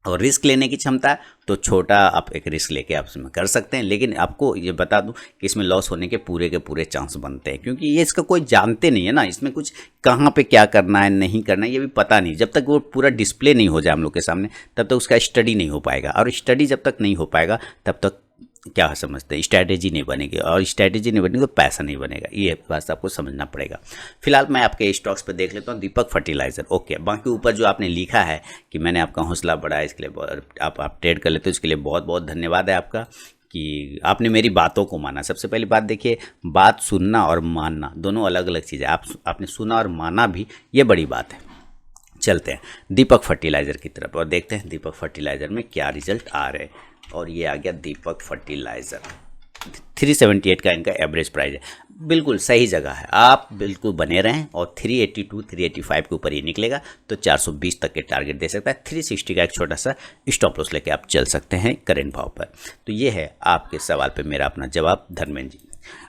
और रिस्क लेने की क्षमता है तो छोटा आप एक रिस्क लेके आप इसमें कर सकते हैं। लेकिन आपको ये बता दूं कि इसमें लॉस होने के पूरे चांस बनते हैं, क्योंकि ये इसका कोई जानते नहीं है ना, इसमें कुछ कहाँ पे क्या करना है नहीं करना है ये भी पता नहीं। जब तक वो पूरा डिस्प्ले नहीं हो जाए हम लोग के सामने, तब तक उसका स्टडी नहीं हो पाएगा, और स्टडी जब तक नहीं हो पाएगा तब तक क्या समझते हैं, स्ट्रैटेजी नहीं बनेगी, और स्ट्रैटेजी नहीं बनेगी तो पैसा नहीं बनेगा। ये बात आपको समझना पड़ेगा। फिलहाल मैं आपके स्टॉक्स पे देख लेता हूँ। दीपक फर्टिलाइज़र, ओके। बाकी ऊपर जो आपने लिखा है कि मैंने आपका हौसला बढ़ाया, इसके लिए आप ट्रेड कर लेते हो, इसके लिए बहुत बहुत धन्यवाद है आपका कि आपने मेरी बातों को माना। सबसे पहली बात देखिए, बात सुनना और मानना दोनों अलग अलग चीज़ें। आपने सुना और माना भी, ये बड़ी बात है। चलते हैं दीपक फर्टिलाइज़र की तरफ और देखते हैं दीपक फर्टिलाइज़र में क्या रिजल्ट आ रहे हैं। और ये आ गया दीपक फर्टिलाइज़र, 378 का इनका एवरेज प्राइस है, बिल्कुल सही जगह है। आप बिल्कुल बने रहें, और 382 385 के ऊपर ये निकलेगा तो 420 तक के टारगेट दे सकता है। 360 का एक छोटा सा स्टॉप लॉस लेके आप चल सकते हैं करेंट भाव पर। तो ये है आपके सवाल पे मेरा अपना जवाब, धर्मेंद्र जी।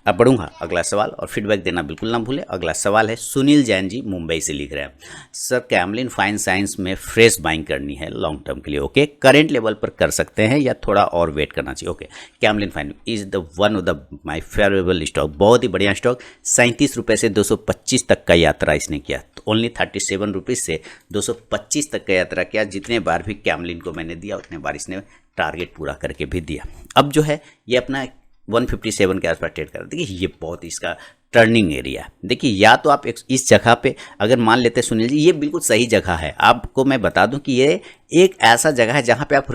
अब बढ़ूंगा अगला सवाल, और फीडबैक देना बिल्कुल ना भूलें। अगला सवाल है सुनील जैन जी, मुंबई से लिख रहे हैं, सर कैमलिन फाइन साइंस में फ्रेश बाइंग करनी है लॉन्ग टर्म के लिए, ओके। करेंट लेवल पर कर सकते हैं या थोड़ा और वेट करना चाहिए, okay. Camlin fine is the one of the my favourable stock, बहुत ही बढ़िया स्टॉक। 37 रुपये से 225 तक का यात्रा इसने किया, तो ओनली 37 रुपीज़ से 225 तक का यात्रा किया। जितने बार भी कैमलिन को मैंने दिया उतने बार इसने टारगेट पूरा करके भी दिया। अब जो है ये अपना 157 के आसपास ट्रेड कर, देखिए ये बहुत इसका टर्निंग एरिया है। देखिए या तो आप इस जगह पे अगर मान लेते हैं सुनील जी, ये बिल्कुल सही जगह है। आपको मैं बता दूं कि ये एक ऐसा जगह है जहाँ पे आप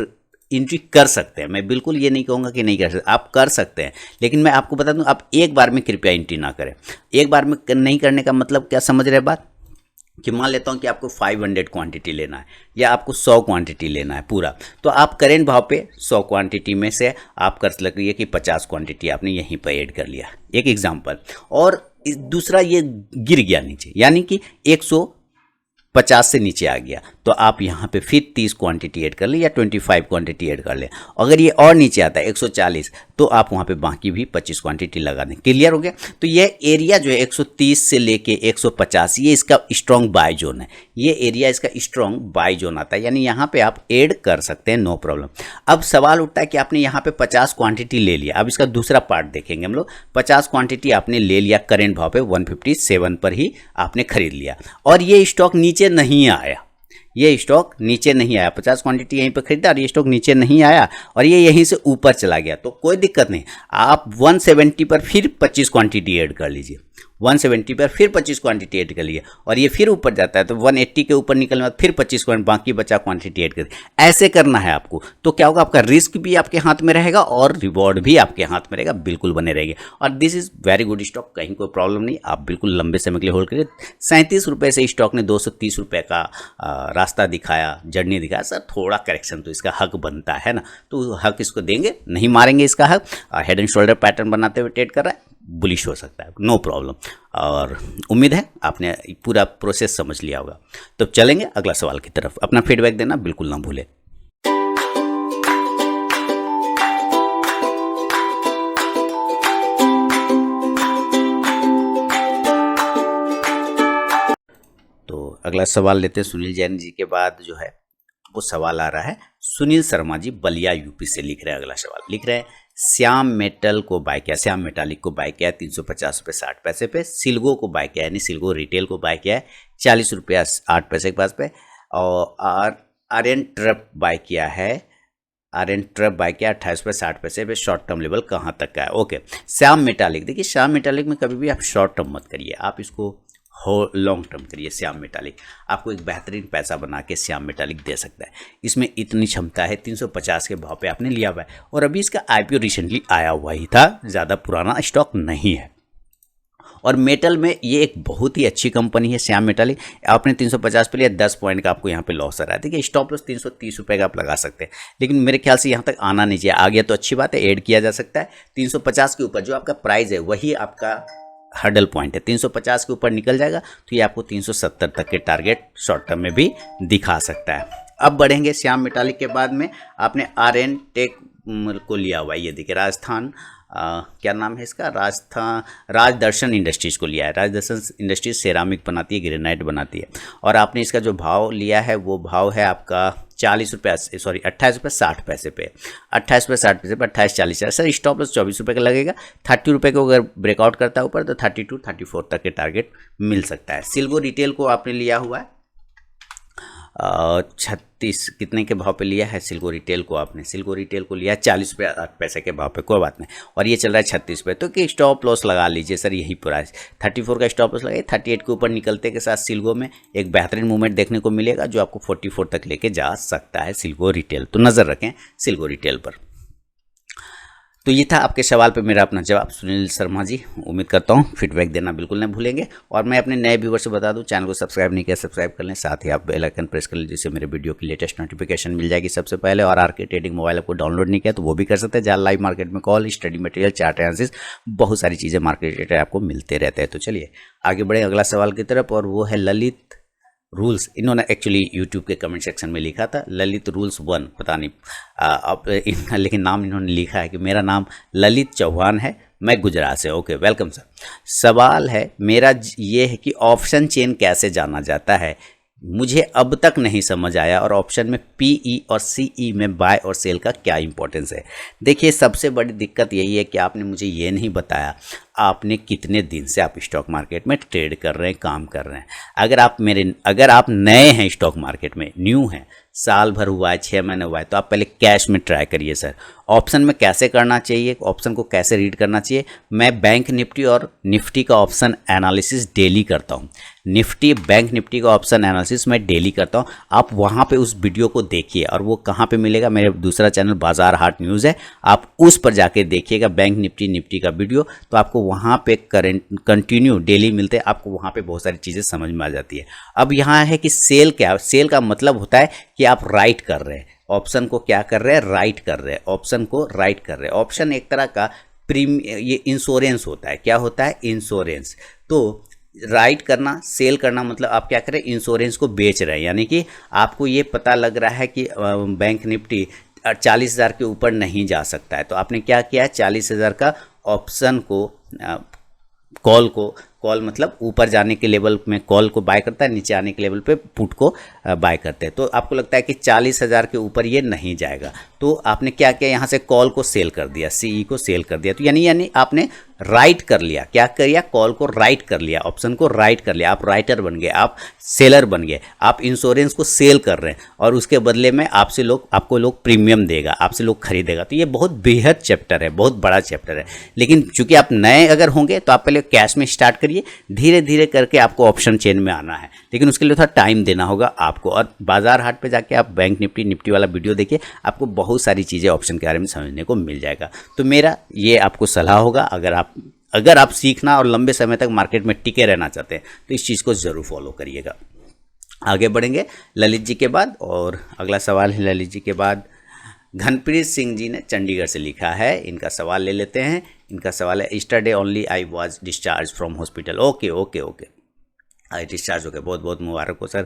एंट्री कर सकते हैं। मैं बिल्कुल ये नहीं कहूँगा कि नहीं कर सकते, आप कर सकते हैं, लेकिन मैं आपको बता दूं आप एक बार में कृपया एंट्री ना करें। एक बार में नहीं करने का मतलब क्या समझ रहे बात, कि मान लेता हूं कि आपको 500 क्वांटिटी लेना है या आपको 100 क्वांटिटी लेना है पूरा, तो आप करेंट भाव पे 100 क्वांटिटी में से आप कर सकते कि 50 क्वांटिटी आपने यहीं पर ऐड कर लिया, एक एग्जांपल। और दूसरा ये गिर गया नीचे, यानी कि 50 से नीचे आ गया तो आप यहाँ पे फिर 30 क्वांटिटी ऐड कर लें या 25 क्वांटिटी ऐड कर लें। अगर ये और नीचे आता है 140 तो आप वहाँ पे बाकी भी 25 क्वांटिटी लगा दें। क्लियर हो गया। तो ये एरिया जो है 130 से लेके 150 ये इसका स्ट्रॉन्ग बाय जोन है, ये एरिया इसका स्ट्रॉन्ग बाय जोन आता है, यानी यहाँ पे आप ऐड कर सकते हैं, नो प्रॉब्लम। अब सवाल उठता है कि आपने यहाँ पे 50 क्वांटिटी ले लिया, अब इसका दूसरा पार्ट देखेंगे हम लोग। 50 क्वांटिटी आपने ले लिया करेंट भाव पे 157 पर ही आपने खरीद लिया और ये स्टॉक नीचे नहीं आया, ये स्टॉक नीचे नहीं आया, 50 क्वांटिटी यहीं पर खरीदा और ये स्टॉक नीचे नहीं आया और ये यहीं से ऊपर चला गया तो कोई दिक्कत नहीं, आप 170 पर फिर 25 क्वांटिटी ऐड कर लीजिए, 170 पर फिर 25 क्वांटिटी ऐड कर लिए और ये फिर ऊपर जाता है तो 180 के ऊपर निकलने बाद फिर 25 क्वांटिटी बाकी बचा क्वांटिटी ऐड कर, ऐसे करना है आपको। तो क्या होगा, आपका रिस्क भी आपके हाथ में रहेगा और रिवॉर्ड भी आपके हाथ में रहेगा, बिल्कुल बने रहेंगे। और this is very good stock, कहीं कोई प्रॉब्लम नहीं, आप बिल्कुल लंबे समय के लिए होल्ड करिए। 37 रुपये से स्टॉक ने 230 रुपये का रास्ता दिखाया, जर्नी दिखाया, सर थोड़ा करेक्शन तो इसका हक बनता है ना, तो हक इसको देंगे, नहीं मारेंगे इसका हक। हेड एंड शोल्डर पैटर्न बनाते हुए ट्रेड कर रहा है, बुलिश हो सकता है, नो प्रॉब्लम। और उम्मीद है आपने पूरा प्रोसेस समझ लिया होगा। तो चलेंगे अगला सवाल की तरफ, अपना फीडबैक देना बिल्कुल ना भूलें। तो अगला सवाल लेते हैं सुनील जैन जी के बाद जो है वो सवाल आ रहा है, सुनील शर्मा जी बलिया यूपी से लिख रहे हैं। अगला सवाल लिख रहे हैं, श्याम मेटल को बाय किया, श्याम मेटालिक को बाय किया है 350 रुपये 60 पैसे पे, सिल्गो को बाय किया है, यानी सिल्गो रिटेल को बाय किया है 40 रुपया 8 पैसे के पास पे, और आर्यन ट्रप बाय किया है, आर्यन ट्रप बाय किया 28 रुपये 60 पैसे पे। शॉर्ट टर्म लेवल कहाँ तक का है, ओके। श्याम मेटालिक, देखिए श्याम मेटालिक में कभी भी आप शॉर्ट टर्म मत करिए, आप इसको हो लॉन्ग टर्म करिए। श्याम मेटालिक आपको एक बेहतरीन पैसा बना के श्याम मेटालिक दे सकता है, इसमें इतनी क्षमता है। 350 के भाव पे आपने लिया हुआ है और अभी इसका आईपीओ रिसेंटली आया हुआ ही था, ज़्यादा पुराना स्टॉक नहीं है। और मेटल में ये एक बहुत ही अच्छी कंपनी है श्याम मेटालिक, आपने 350 पे लिया, 10 पॉइंट का आपको यहाँ पे लॉस आ रहा है। देखिए स्टॉप लॉस 330 रुपये का आप लगा सकते हैं, लेकिन मेरे ख्याल से यहाँ तक आना नहीं चाहिए। आ गया तो अच्छी बात है, ऐड किया जा सकता है। 350 के ऊपर जो आपका प्राइस है वही आपका हर्डल पॉइंट है, 350 के ऊपर निकल जाएगा तो ये आपको 370 तक के टारगेट शॉर्ट टर्म में भी दिखा सकता है। अब बढ़ेंगे श्याम मेटालिक के बाद में आपने आर्यन टेक को लिया हुआ है, ये देखिए राजस्थान क्या नाम है इसका, राजदर्शन इंडस्ट्रीज़ को लिया है। राजदर्शन इंडस्ट्रीज सेरामिक बनाती है, ग्रेनाइट बनाती है और आपने इसका जो भाव लिया है वो भाव है आपका 28 रुपये 60 पैसे पे, 28 रुपये 60 पैसे पे 28.40 सर। स्टॉप लॉस 24 रुपये का लगेगा, 30 रुपये को अगर ब्रेकआउट करता है ऊपर तो 32-34 तक के टारगेट मिल सकता है। सिल्गो रिटेल को आपने लिया हुआ है 36 कितने के भाव पे लिया है सिल्गो रिटेल को, आपने सिल्गो रिटेल को लिया 40 रुपये 8 पैसे के भाव पे, कोई बात नहीं, और ये चल रहा है 36 पे। तो कि स्टॉप लॉस लगा लीजिए सर, यही प्राइस 34 का स्टॉप लॉस लगाइए। 38 के ऊपर निकलते के साथ सिल्गो में एक बेहतरीन मूवमेंट देखने को मिलेगा जो आपको 44 तक लेके जा सकता है सिल्गो रिटेल, तो नज़र रखें सिल्गो रिटेल पर। तो ये था आपके सवाल पे मेरा अपना जवाब सुनील शर्मा जी, उम्मीद करता हूँ फीडबैक देना बिल्कुल नहीं भूलेंगे। और मैं अपने नए व्यूवर से बता दूँ, चैनल को सब्सक्राइब नहीं किया सब्सक्राइब कर लें, साथ ही आप बेल आइकन प्रेस कर लें जिससे मेरे वीडियो की लेटेस्ट नोटिफिकेशन मिल जाएगी सबसे पहले। और आरके ट्रेडिंग मोबाइल ऐप को डाउनलोड नहीं किया तो वो भी कर सकते हैं, जहाँ लाइव मार्केट में call, study material, chart analysis, बहुत सारी चीज़ें मार्केट रिलेटेड आपको मिलते रहते हैं। तो चलिए आगे बढ़े अगला सवाल की तरफ, और वो है ललित रूल्स। इन्होंने एक्चुअली यूट्यूब के कमेंट सेक्शन में लिखा था ललित रूल्स 1, पता नहीं अब लेकिन नाम इन्होंने लिखा है कि मेरा नाम ललित चौहान है, मैं गुजरात से। Okay, welcome sir. सवाल है मेरा ये है कि ऑप्शन चेन कैसे जाना जाता है, मुझे अब तक नहीं समझ आया, और ऑप्शन में PE और CE में बाय और सेल का क्या इंपॉर्टेंस है। देखिए सबसे बड़ी दिक्कत यही है कि आपने मुझे ये नहीं बताया आपने कितने दिन से आप स्टॉक मार्केट में ट्रेड कर रहे हैं, काम कर रहे हैं। अगर आप नए हैं स्टॉक मार्केट में, न्यू हैं, साल भर हुआ है, 6 महीने हुआ है, तो आप पहले कैश में ट्राई करिए सर। ऑप्शन में कैसे करना चाहिए, ऑप्शन को कैसे रीड करना चाहिए, मैं बैंक निफ्टी और निफ्टी का ऑप्शन एनालिसिस डेली करता हूँ। निफ्टी, बैंक निफ्टी का ऑप्शन एनालिसिस मैं डेली करता हूँ। आप वहाँ पे उस वीडियो को देखिए, और वो कहाँ पे मिलेगा, मेरे दूसरा चैनल बाजार हाट न्यूज़ है, आप उस पर जाके देखिएगा बैंक निफ्टी का वीडियो, तो आपको वहाँ पे कंटिन्यू डेली मिलते हैं, आपको वहाँ पे बहुत सारी चीज़ें समझ में आ जाती है। अब यहाँ है कि सेल क्या, सेल का मतलब होता है कि आप राइट कर रहे हैं, ऑप्शन को क्या कर रहे हैं, राइट कर रहे हैं, ऑप्शन को राइट कर रहे हैं। ऑप्शन एक तरह का ये इंश्योरेंस होता है, क्या होता है, इंश्योरेंस। तो राइट करना, सेल करना मतलब आप क्या करें, इंश्योरेंस को बेच रहे हैं, यानी कि आपको ये पता लग रहा है कि बैंक निफ्टी 40,000 के ऊपर नहीं जा सकता है, तो आपने क्या किया, 40,000 का ऑप्शन को कॉल मतलब ऊपर जाने के लेवल में कॉल को बाय करता है, नीचे आने के लेवल पे पुट को बाय करते हैं। तो आपको लगता है कि 40,000 के ऊपर ये नहीं जाएगा, तो आपने क्या किया, यहाँ से कॉल को सेल कर दिया, सीई को सेल कर दिया, तो यानी आपने राइट कर लिया, क्या कर लिया, कॉल को राइट कर लिया, ऑप्शन को राइट कर लिया, आप राइटर बन गए, आप सेलर बन गए, आप इंश्योरेंस को सेल कर रहे हैं और उसके बदले में आपको लोग प्रीमियम देगा, आपसे लोग खरीदेगा। तो ये बहुत बेहद चैप्टर है, बहुत बड़ा चैप्टर है, लेकिन चूंकि आप नए अगर होंगे तो आप पहले कैश में स्टार्ट करिए, धीरे धीरे करके आपको ऑप्शन चेन में आना है, लेकिन उसके लिए थोड़ा टाइम देना होगा आपको। और बाजार हाट पे जाके आप बैंक निफ्टी वाला वीडियो देखिए, आपको बहुत सारी चीज़ें ऑप्शन के बारे में समझने को मिल जाएगा। तो मेरा ये आपको सलाह होगा, अगर आप सीखना और लंबे समय तक मार्केट में टिके रहना चाहते हैं तो इस चीज़ को ज़रूर फॉलो करिएगा। आगे बढ़ेंगे ललित जी के बाद, और अगला सवाल है ललित जी के बाद घनप्रीत सिंह जी ने चंडीगढ़ से लिखा है। इनका सवाल ले लेते हैं। इनका सवाल है, yesterday only I was discharge from hospital. Okay okay okay, I discharge हो गया, बहुत बहुत मुबारक हो सर,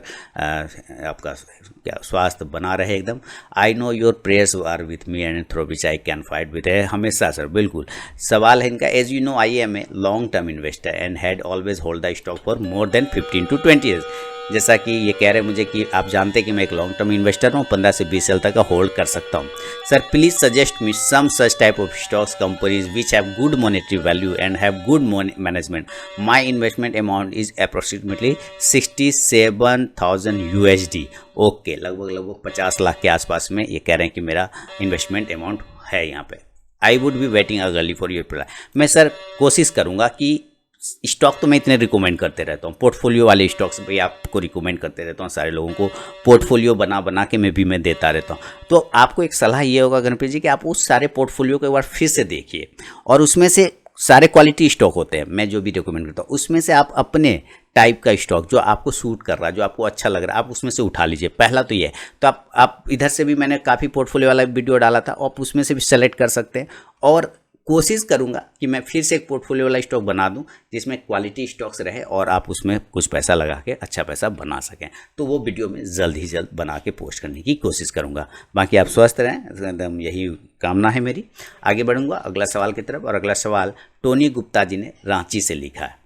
आपका क्या स्वास्थ्य बना रहे एकदम। I know your prayers are with me and through which I can fight with है, हमेशा सर, बिल्कुल। सवाल है इनका, as you know I am a long term investor and had always hold the stock for more than 15 to 20 years. जैसा कि ये कह रहे हैं मुझे कि आप जानते हैं कि मैं एक लॉन्ग टर्म इन्वेस्टर हूँ, 15 से 20 साल तक का होल्ड कर सकता हूँ। Sir please suggest me some such type of stocks companies which have good monetary value and have good management. My investment amount is approximately 67,000 USD। Okay, लगभग 50 लाख के आसपास में ये कह रहे हैं कि मेरा इन्वेस्टमेंट अमाउंट है यहाँ पे। I would be waiting early for your reply. मैं सर कोशिश करूँगा कि स्टॉक तो मैं इतने रिकमेंड करते रहता हूँ, पोर्टफोलियो वाले स्टॉक्स भाई आपको रिकमेंड करते रहता हूँ, सारे लोगों को पोर्टफोलियो बना के मैं देता रहता हूँ। तो आपको एक सलाह ये होगा गणपति जी कि आप उस सारे पोर्टफोलियो को एक बार फिर से देखिए, और उसमें से सारे क्वालिटी स्टॉक होते हैं, मैं जो भी रिकमेंड करता हूँ उसमें से आप अपने टाइप का स्टॉक जो आपको सूट कर रहा है, जो आपको अच्छा लग रहा है, आप उसमें से उठा लीजिए। पहला तो ये, तो आप इधर से भी मैंने काफ़ी पोर्टफोलियो वाला वीडियो डाला था, आप उसमें से भी सेलेक्ट कर सकते हैं। और कोशिश करूंगा कि मैं फिर से एक पोर्टफोलियो वाला स्टॉक बना दूं जिसमें क्वालिटी स्टॉक्स रहे और आप उसमें कुछ पैसा लगा के अच्छा पैसा बना सकें। तो वो वीडियो में जल्द ही जल्द बना के पोस्ट करने की कोशिश करूंगा। बाकी आप स्वस्थ रहें, एकदम यही कामना है मेरी। आगे बढ़ूंगा अगला सवाल की तरफ, और अगला सवाल टोनी गुप्ता जी ने रांची से लिखा है।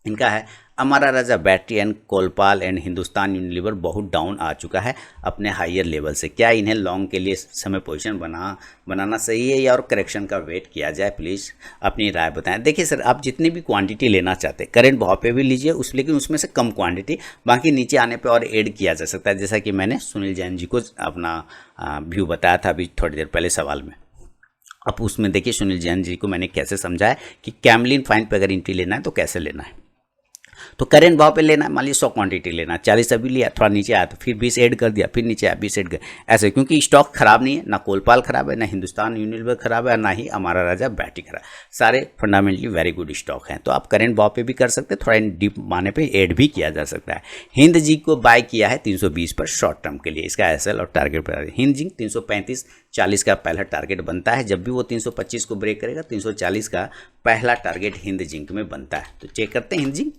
इनका है, Amara Raja battery and Colpal and Hindustan Unilever बहुत डाउन आ चुका है अपने हायर लेवल से, क्या इन्हें लॉन्ग के लिए समय पोजीशन बनाना सही है या और करेक्शन का वेट किया जाए? प्लीज़ अपनी राय बताएं। देखिए सर, आप जितनी भी क्वांटिटी लेना चाहते हैं करेंट भाव पे भी लीजिए लेकिन उसमें से कम क्वांटिटी, बाकी नीचे आने पे और ऐड किया जा सकता है, जैसा कि मैंने सुनील जैन जी को अपना व्यू बताया था अभी थोड़ी देर पहले सवाल में। अब उसमें देखिए सुनील जैन जी को मैंने कैसे समझाया कि कैमलिन फाइन पे अगर एंट्री लेना है तो कैसे लेना है। तो करेंट भाव पे लेना है, मान लीजिए 100 क्वांटिटी लेना, 40 अभी लिया, थोड़ा नीचे आया तो फिर 20 ऐड कर दिया, फिर नीचे आया 20 ऐड कर, ऐसे, क्योंकि स्टॉक खराब नहीं है, ना कोलपाल खराब है, ना हिंदुस्तान यूनिलीवर खराब है, ना ही अमारा राजा बैटरी खराब, सारे फंडामेंटली वेरी गुड स्टॉक हैं। तो आप करेंट भाव पे भी कर सकते हैं, थोड़ा डीप माने पे ऐड भी किया जा सकता है। हिंद जी को बाय किया है 320 पर शॉर्ट टर्म के लिए, इसका एसएल और टारगेट पर हिंद जी 335-40 का पहला टारगेट बनता है। जब भी वो 325 को ब्रेक करेगा 340 का पहला टारगेट हिंद जिंक में बनता है। तो चेक करते हैं हिंद जिंक,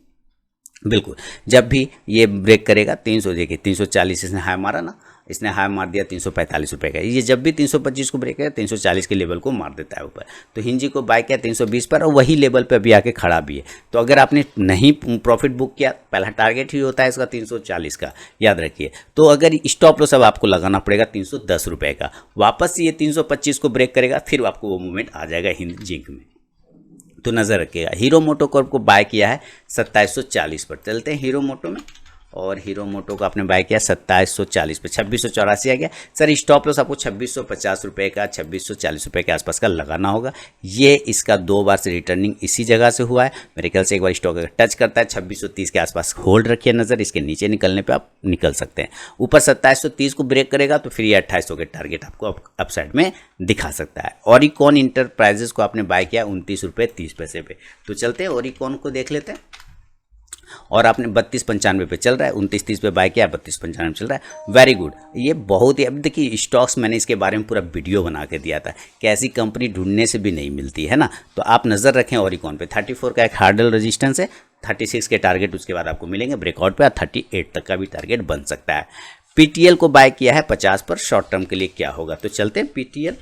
बिल्कुल जब भी ये ब्रेक करेगा 300, देखिए 340 इसने हाई मारा ना, इसने हाई मार दिया 345 रुपये का, ये जब भी 325 को ब्रेक करेगा 340 के लेवल को मार देता है ऊपर। तो हिंजी को बाय किया 320 पर और वही लेवल पे अभी आके खड़ा भी है। तो अगर आपने नहीं प्रॉफिट बुक किया, पहला टारगेट ही होता है इसका 340 का, याद रखिए। तो अगर स्टॉप लॉस अब आपको लगाना पड़ेगा 310 रुपये का, वापस ये 325 को ब्रेक करेगा फिर आपको वो मूवमेंट आ जाएगा हिंद जिंक में, तो नज़र रखिएगा। हीरो मोटो कॉर्प को बाय किया है 2740 पर, चलते हैं हीरो मोटो में, और हीरो मोटो को आपने बाय किया 2740 पे, 2684 आ गया। सर स्टॉप लॉस आपको 2650 रुपये का, 2640 रुपये के आसपास का लगाना होगा। ये इसका 2 बार से रिटर्निंग इसी जगह से हुआ है, मेरे ख्याल से एक बार स्टॉक अगर टच करता है 2630 के आसपास होल्ड रखिए नज़र, इसके नीचे निकलने पे आप निकल सकते हैं। ऊपर 2730 को ब्रेक करेगा तो फिर ये 2800 के टारगेट आपको अपसाइड में दिखा सकता है। ओरिकॉन इंटरप्राइजेस को आपने बाय किया 29 रुपये 30 पैसे पे, तो चलते हैं ओरिकॉन को देख लेते हैं। और आपने 3295 पे चल रहा है, 2930 पे बाय किया, 3295 चल रहा है, वेरी गुड। ये बहुत ही, अब देखिए स्टॉक्स मैंने इसके बारे में पूरा वीडियो बना के दिया था कि ऐसी कंपनी ढूंढने से भी नहीं मिलती है ना। तो आप नज़र रखें ओरिकॉन पे, 34 का एक हार्डल रेजिस्टेंस है, 36 के टारगेट उसके बाद आपको मिलेंगे ब्रेकआउट पे, 38 तक का भी टारगेट बन सकता है। पीटीएल को बाय किया है 50 पर, शॉर्ट टर्म के लिए क्या होगा, तो चलते हैं। पीटीएल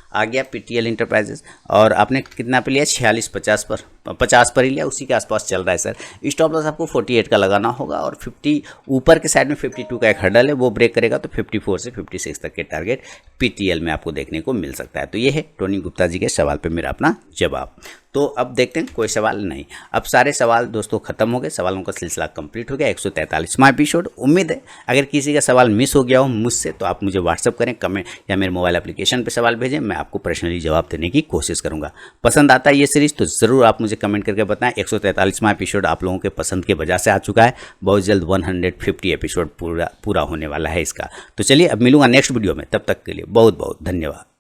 आ गया, पीटीएल इंटरप्राइजेस, और आपने कितना पे लिया, 46-50 पर, 50 पर ही लिया, उसी के आसपास चल रहा है सर। स्टॉप लॉस आपको 48 का लगाना होगा, और 50 ऊपर के साइड में 52 का एक हर्डल है, वो ब्रेक करेगा तो 54 से 56 तक के टारगेट पीटीएल में आपको देखने को मिल सकता है। तो ये है टोनी गुप्ता जी के सवाल पे मेरा अपना जवाब। तो अब देखते हैं, कोई सवाल नहीं, अब सारे सवाल दोस्तों खत्म हो गए, सवालों का सिलसिला कंप्लीट हो गया। 143वां एपिसोड। उम्मीद है अगर किसी का सवाल मिस हो गया हो मुझसे तो आप मुझे व्हाट्सअप करें, कमेंट या मेरे मोबाइल एप्लीकेशन पे सवाल भेजें, मैं आपको पर्सनली जवाब देने की कोशिश करूंगा। पसंद आता है ये सीरीज़ तो ज़रूर आप मुझे कमेंट करके बताएं। 143वां एपिसोड आप लोगों के पसंद के वजह से आ चुका है, बहुत जल्द 150 एपिसोड पूरा होने वाला है इसका। तो चलिए अब मिलूंगा नेक्स्ट वीडियो में, तब तक के लिए बहुत बहुत धन्यवाद।